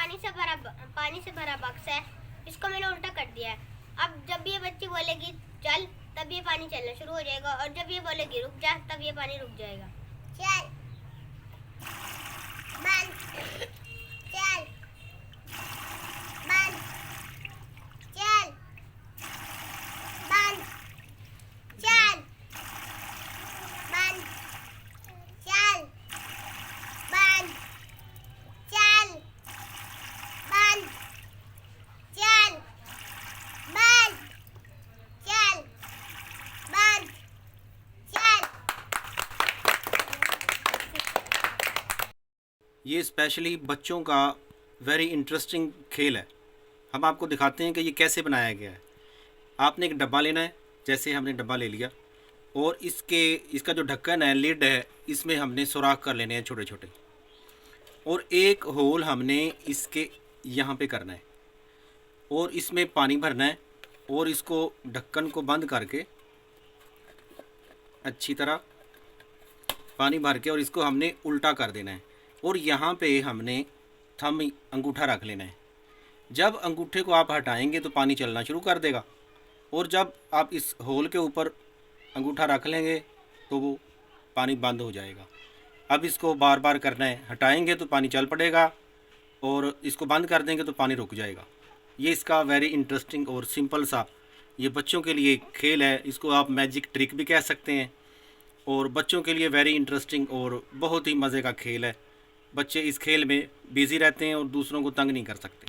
पानी से भरा बक्सा है, इसको मैंने उल्टा कर दिया है। अब जब ये बच्ची बोलेगी चल, तब ये पानी चलना शुरू हो जाएगा, और जब ये बोलेगी रुक जा, तब ये पानी रुक जाएगा। चल बंद, चल बंद, चल बंद, चल बंद, चल बंद, चल बंद, चल बंद, चल बंद, चल। ये स्पेशली बच्चों का वेरी इंटरेस्टिंग खेल है। हम आपको दिखाते हैं कि ये कैसे बनाया गया है। आपने एक डब्बा लेना है, जैसे हमने डब्बा ले लिया, और इसका जो ढक्कन है, लिड है, इसमें हमने सुराख कर लेने हैं छोटे छोटे, और एक होल हमने इसके यहाँ पे करना है, और इसमें पानी भरना है, और इसको ढक्कन को बंद करके अच्छी तरह पानी भर के, और इसको हमने उल्टा कर देना है, और यहाँ पे हमने थंब अंगूठा रख लेना है। जब अंगूठे को आप हटाएंगे तो पानी चलना शुरू कर देगा, और जब आप इस होल के ऊपर अंगूठा रख लेंगे तो वो पानी बंद हो जाएगा। अब इसको बार बार करना है, हटाएंगे तो पानी चल पड़ेगा, और इसको बंद कर देंगे तो पानी रुक जाएगा। ये इसका वेरी इंटरेस्टिंग और सिंपल सा ये बच्चों के लिए खेल है। इसको आप मैजिक ट्रिक भी कह सकते हैं, और बच्चों के लिए वेरी इंटरेस्टिंग और बहुत ही मज़े का खेल है। बच्चे इस खेल में बिज़ी रहते हैं और दूसरों को तंग नहीं कर सकते।